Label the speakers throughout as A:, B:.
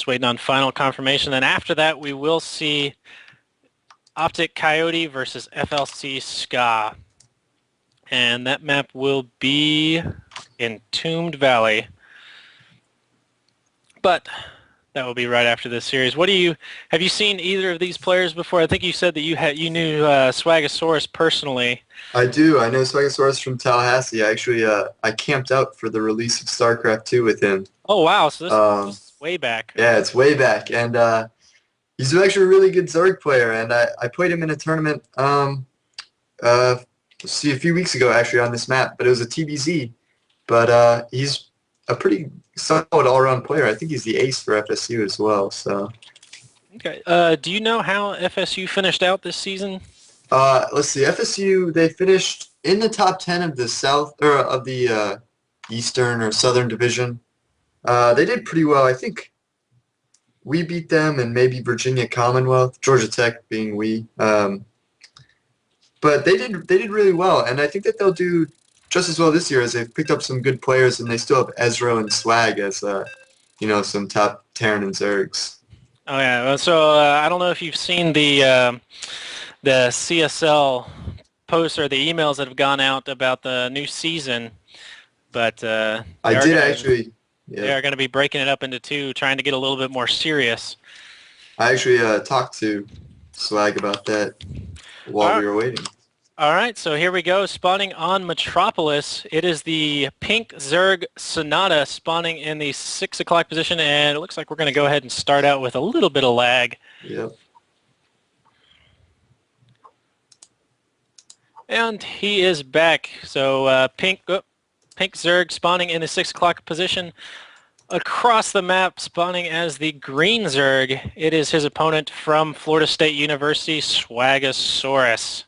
A: just waiting on final confirmation. Then after that, we will see Optic Coyote versus FLC Ska. And that map will be Entombed Valley. But that will be right after this series. Have you seen either of these players before? I think you said that you knew SWAGASAURUS personally.
B: I do. I know SWAGASAURUS from Tallahassee. Actually, I camped out for the release of StarCraft 2 with him.
A: Oh, wow. So this is way back.
B: Yeah, it's way back. And he's actually a really good Zerg player. And I played him in a tournament a few weeks ago, actually, on this map. But it was a TBZ. But he's a pretty solid all-around player. I think he's the ace for FSU as well. So.
A: Okay. Do you know how FSU finished out this season?
B: Let's see. FSU, they finished in the top 10 of the Eastern or Southern Division. They did pretty well. I think we beat them and maybe Virginia Commonwealth, Georgia Tech being we. But they did really well, and I think that they'll do just as well this year as they've picked up some good players, and they still have Ezra and Swag as some top Terran and Zergs.
A: Oh yeah. So I don't know if you've seen the CSL posts or the emails that have gone out about the new season, but
B: I did actually. Yeah.
A: They are going to be breaking it up into two, trying to get a little bit more serious.
B: I actually talked to Swag about that while we were waiting.
A: All right, so here we go. Spawning on Metropolis, it is the pink Zerg Sonata spawning in the 6 o'clock position, and it looks like we're going to go ahead and start out with a little bit of lag.
B: Yep.
A: And he is back. So pink Zerg spawning in the 6 o'clock position. Across the map, spawning as the green Zerg, it is his opponent from Florida State University, SWAGASAURUS.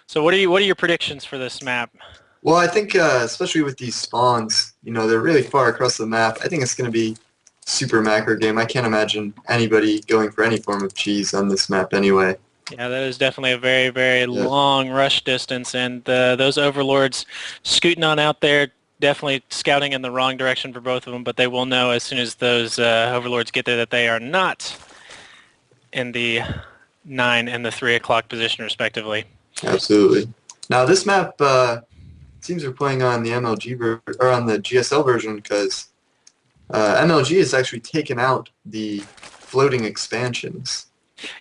A: So what are your predictions for this map?
B: Well, I think especially with these spawns, they're really far across the map. I think it's going to be super macro game. I can't imagine anybody going for any form of cheese on this map anyway.
A: Yeah, that is definitely a very, very long rush distance, and those overlords scooting on out there, definitely scouting in the wrong direction for both of them, but they will know as soon as those overlords get there that they are not in the 9 and the 3 o'clock position, respectively.
B: Absolutely. Now, this map seems we're playing on the MLG or on the GSL version because MLG has actually taken out the floating expansions.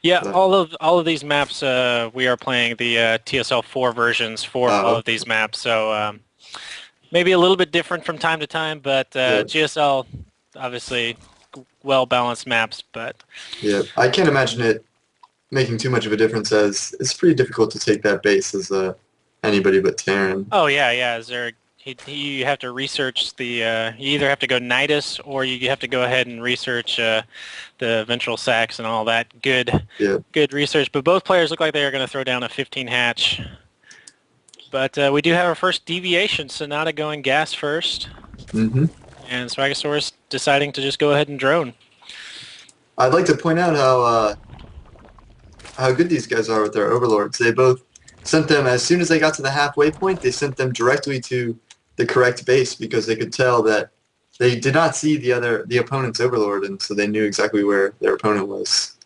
A: Yeah, all of these maps we are playing the TSL4 versions for all of these maps. So maybe a little bit different from time to time, but GSL obviously well balanced maps. But
B: yeah, I can't imagine it making too much of a difference as it's pretty difficult to take that base as anybody but Terran.
A: Oh yeah. Zerg. You have to research you either have to go Nidus or you have to go ahead and research the ventral sacks and all that good research. But both players look like they are going to throw down a 15 hatch. But we do have our first deviation. Sonata going gas first.
B: Mm-hmm.
A: And SWAGASAURUS deciding to just go ahead and drone.
B: I'd like to point out how good these guys are with their overlords. They both sent them, as soon as they got to the halfway point, they sent them directly to the correct base because they could tell that they did not see the opponent's overlord, and so they knew exactly where their opponent was.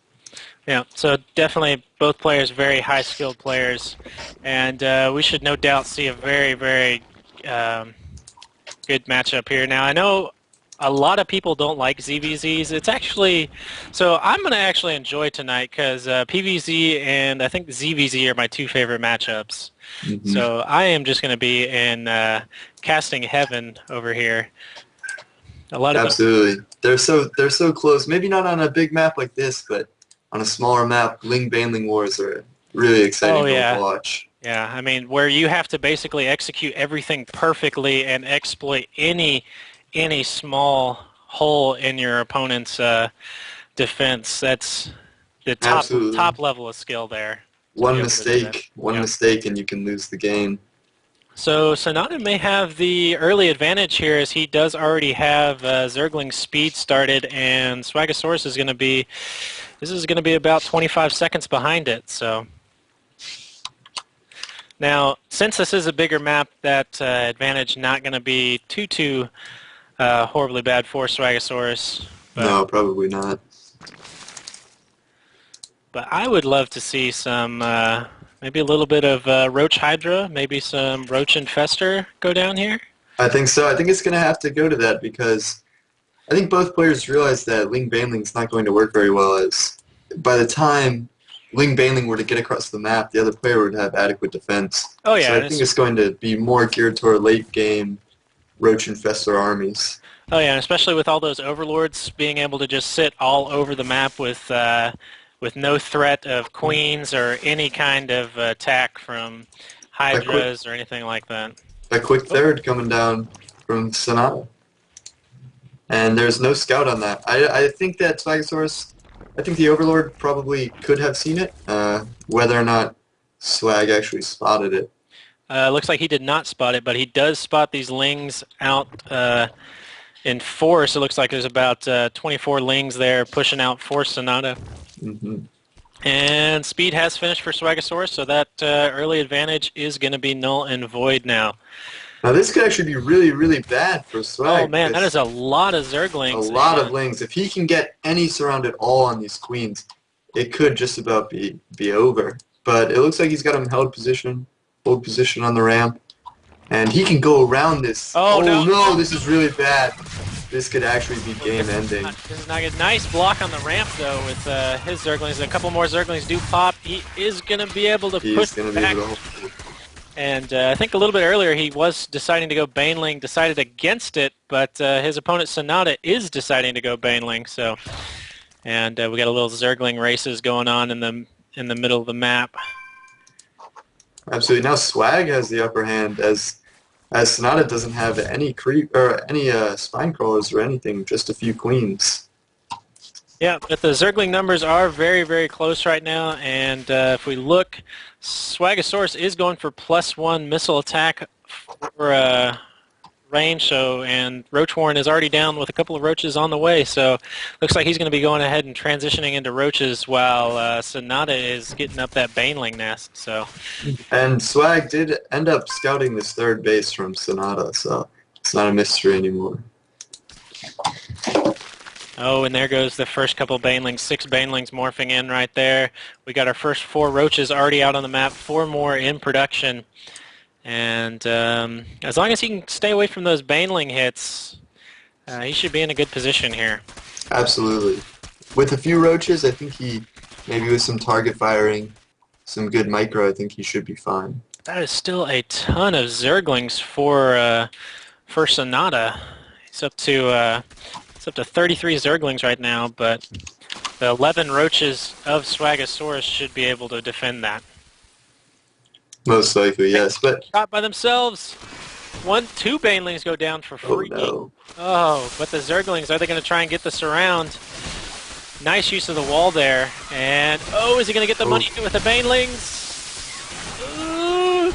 A: Yeah, so definitely both players very high-skilled players, and we should no doubt see a very, very good matchup here. Now, I know a lot of people don't like ZVZs. It's actually, so I'm going to actually enjoy tonight because PVZ and I think ZVZ are my two favorite matchups. Mm-hmm. So I am just going to be in casting heaven over here.
B: Absolutely. They're so close. Maybe not on a big map like this, but on a smaller map, Ling-Banling Wars are really exciting to watch.
A: Yeah, I mean, where you have to basically execute everything perfectly and exploit any small hole in your opponent's defense. That's the top level of skill there.
B: One mistake, and you can lose the game.
A: So Sonata may have the early advantage here as he does already have Zergling's speed started, and SWAGASAURUS is going to be about 25 seconds behind it. So now, since this is a bigger map, that advantage not going to be too horribly bad for SWAGASAURUS.
B: No, probably not.
A: But I would love to see some, maybe a little bit of Roach Hydra, maybe some Roach Infestor go down here.
B: I think so. I think it's going to have to go to that because I think both players realize that Ling Banling is not going to work very well, as by the time Ling Banling were to get across the map, the other player would have adequate defense.
A: Oh yeah.
B: So I think it's going to be more geared toward late game Roach Infestor armies.
A: Oh yeah, and especially with all those overlords being able to just sit all over the map with no threat of queens or any kind of attack from hydras or anything like that.
B: A quick third coming down from Sonata. And there's no scout on that. I think that SWAGASAURUS, I think the Overlord probably could have seen it. Whether or not Swag actually spotted it.
A: Looks like he did not spot it, but he does spot these lings out in force. It looks like there's about 24 lings there pushing out for Sonata.
B: Mm-hmm.
A: And speed has finished for SWAGASAURUS, so that early advantage is going to be null and void now.
B: Now this could actually be really, really bad for Swag.
A: Oh man, that is a lot of Zerglings.
B: A lot of lings. If he can get any surround at all on these queens, it could just about be over. But it looks like he's got him hold position on the ramp. And he can go around this.
A: Oh no,
B: this is really bad. This could actually be game ending.
A: This is not good. Nice block on the ramp though with his Zerglings. A couple more Zerglings do pop. He is going to be able to push back. And I think a little bit earlier he was deciding to go Baneling, decided against it, but his opponent Sonata is deciding to go Baneling. So, and we got a little Zergling races going on in the middle of the map.
B: Absolutely. Now Swag has the upper hand as Sonata doesn't have any creep or any spine crawlers or anything, just a few queens.
A: Yeah, but the Zergling numbers are very, very close right now, and if we look, SWAGASAURUS is going for +1 missile attack for range, and Roach Warren is already down with a couple of roaches on the way, so looks like he's going to be going ahead and transitioning into roaches while Sonata is getting up that Baneling nest. So.
B: And Swag did end up scouting this third base from Sonata, so it's not a mystery anymore.
A: Oh, and there goes the first couple Banelings. 6 Banelings morphing in right there. We got our first 4 roaches already out on the map, 4 more in production. And as long as he can stay away from those Baneling hits, he should be in a good position here.
B: Absolutely. With a few roaches, I think maybe with some target firing, some good micro, I think he should be fine.
A: That is still a ton of Zerglings for Sonata. He's up to 33 Zerglings right now, but the 11 roaches of SWAGASAURUS should be able to defend that.
B: Most likely, yes. But
A: shot by themselves. 2 Banelings go down for free.
B: Oh, no.
A: Oh, but the Zerglings, are they going to try and get the surround? Nice use of the wall there. And, oh, is he going to get the money with the Banelings? Ooh.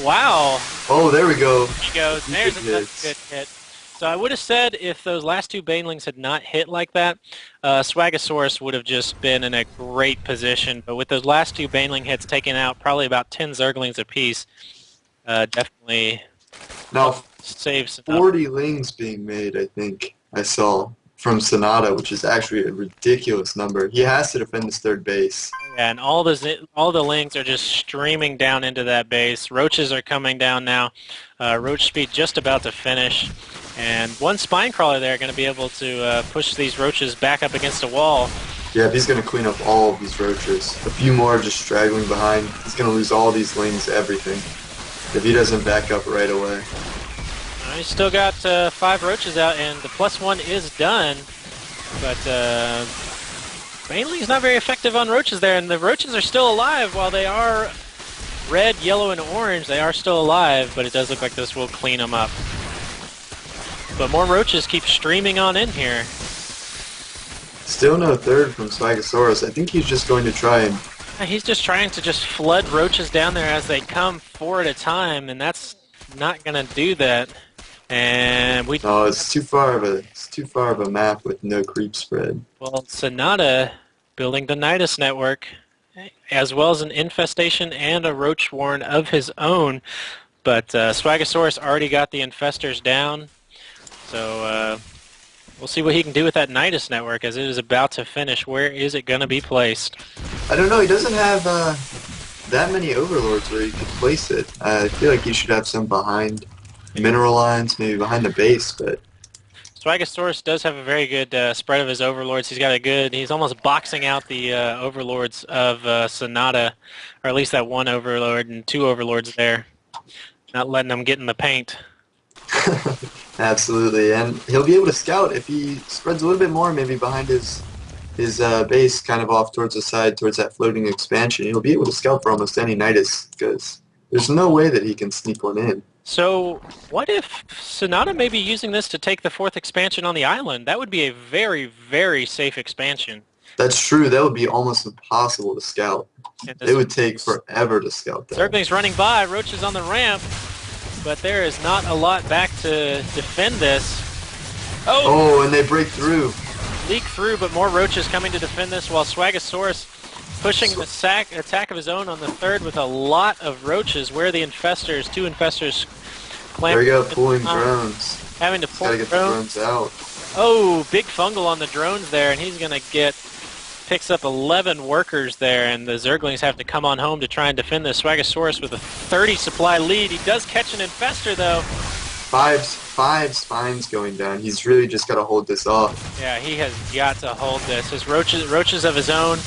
A: Wow.
B: Oh, there we go.
A: He goes. There's another good hit. So I would have said if those last 2 Banelings had not hit like that, SWAGASAURUS would have just been in a great position. But with those last 2 Baneling hits taking out probably about 10 Zerglings apiece, definitely
B: now
A: saves
B: 40 lings being made, I think I saw, from Sonata, which is actually a ridiculous number. He has to defend this third base.
A: Yeah, and all the lings are just streaming down into that base. Roaches are coming down now. Roach speed just about to finish. And 1 spine crawler there going to be able to push these roaches back up against a wall.
B: Yeah, he's going to clean up all of these roaches. A few more just straggling behind. He's going to lose all these lings, everything, if he doesn't back up right away.
A: He's still got 5 roaches out, and the +1 is done. But Baneling's not very effective on roaches there, and the roaches are still alive. While they are red, yellow, and orange, they are still alive, but it does look like this will clean them up. But more roaches keep streaming on in here.
B: Still no third from SWAGASAURUS. I think he's just going to try and...
A: He's just trying to just flood roaches down there as they come 4 at a time, and that's not going to do that. And we...
B: No, it's too far of a map with no creep spread.
A: Well, Sonata building the Nidus network, as well as an infestation and a roach warren of his own. But SWAGASAURUS already got the infestors down. So we'll see what he can do with that Nidus network as it is about to finish. Where is it going to be placed?
B: I don't know. He doesn't have that many overlords where you could place it. I feel like you should have some behind mineral lines, maybe behind the base, but
A: SWAGASAURUS does have a very good spread of his overlords. He's almost boxing out the overlords of Sonata, or at least that one overlord and two overlords there, not letting them get in the paint.
B: absolutely. And he'll be able to scout if he spreads a little bit more, maybe behind his base, kind of off towards the side, towards that floating expansion. He'll be able to scout for almost any Nidus, because there's no way that he can sneak one in.
A: So what if Sonata may be using this to take the fourth expansion on the island? That would be a very, very safe expansion.
B: That's true. That would be almost impossible to scout. It would take forever to scout that.
A: Zergling's running by. Roach is on the ramp, but there is not a lot back to defend this.
B: Oh, and they break through.
A: Leak through, but more roaches coming to defend this, while SWAGASAURUS pushing the attack of his own on the third with a lot of roaches. Where are the infestors? Two infestors.
B: There you go, pulling drones.
A: Having to pull
B: gotta get the drones out.
A: Oh, big fungal on the drones there, and he's going to picks up 11 workers there, and the Zerglings have to come on home to try and defend the SWAGASAURUS with a 30 supply lead. He does catch an infestor, though.
B: Five spines going down. He's really just got to hold this off.
A: Yeah, he has got to hold this. His roaches of his own.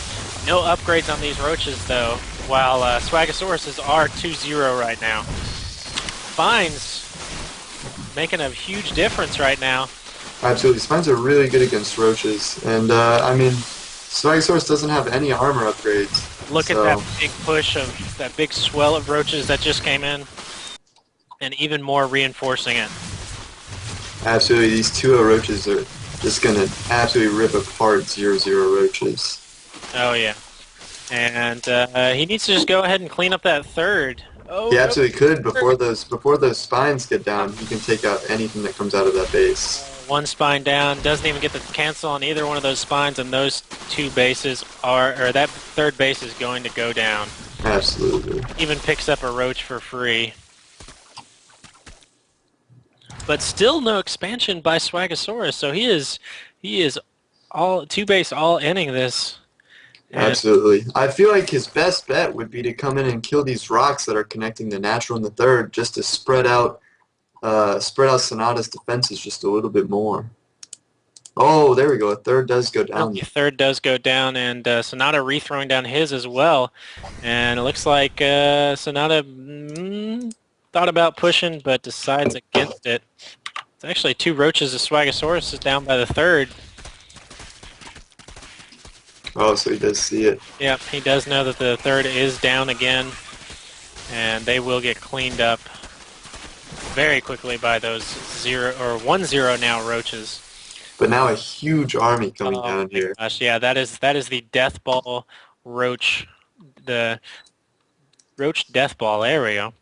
A: No upgrades on these roaches, though, while SWAGASAURUS are 2-0 right now. Spines making a huge difference right now.
B: Absolutely. Spines are really good against roaches. And, I mean, SWAGASAURUS doesn't have any armor upgrades.
A: Look at that big push of that big swell of roaches that just came in. And even more reinforcing it.
B: Absolutely. These 2-0 roaches are just going to absolutely rip apart 0-0 roaches.
A: Oh, yeah. And he needs to just go ahead and clean up that third. Oh,
B: he absolutely could before those spines get down. He can take out anything that comes out of that base.
A: One spine down, doesn't even get the cancel on either one of those spines, and those two bases that third base is going to go down.
B: Absolutely.
A: Even picks up a roach for free. But still no expansion by SWAGASAURUS, so he is all two base all inning this.
B: Absolutely. I feel like his best bet would be to come in and kill these rocks that are connecting the natural and the third, just to spread out Sonata's defenses just a little bit more. Oh, there we go. A third does go down.
A: The third does go down, and Sonata rethrowing down his as well. And it looks like Sonata thought about pushing, but decides against it. It's actually two roaches of SWAGASAURUS is down by the third.
B: Oh, so he does see it.
A: Yep, he does know that the third is down again, and they will get cleaned up very quickly by those 1-0 now roaches.
B: But now a huge army coming down here.
A: Gosh, yeah, that is the death ball roach, the roach death ball. There we go.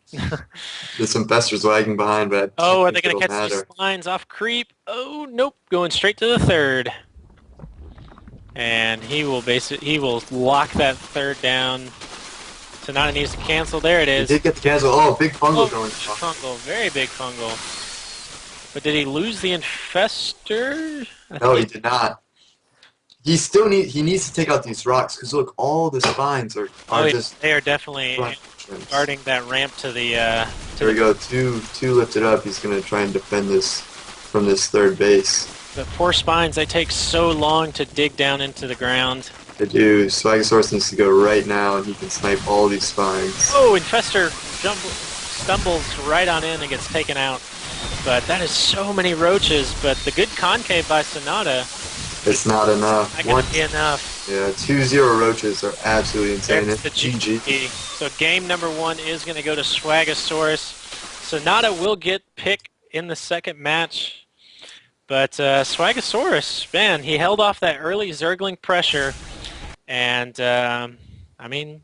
B: There's some infestors lagging behind, but
A: are they going to catch these spines off creep? Oh, nope, going straight to the third. And he will lock that third down. Sonata needs to cancel. There it is.
B: He did get the cancel. Oh, big fungal going.
A: Big fungal, very big fungal. But did he lose the infestor?
B: No, he did not. He needs to take out these rocks, because look, all the spines are just.
A: They are definitely guarding that ramp to the.
B: There we go. Two lifted up. He's going to try and defend this from this third base.
A: The poor spines, they take so long to dig down into the ground.
B: They do. SWAGASAURUS needs to go right now, and he can snipe all these spines.
A: Oh, infestor stumbles right on in and gets taken out. But that is so many roaches. But the good concave by Sonata.
B: It's not enough.
A: Not going to be enough.
B: Yeah, 2-0 roaches are absolutely insane.
A: There's the GG. So game number 1 is going to go to SWAGASAURUS. Sonata will get pick in the second match. But SWAGASAURUS, man, he held off that early Zergling pressure. And, I mean,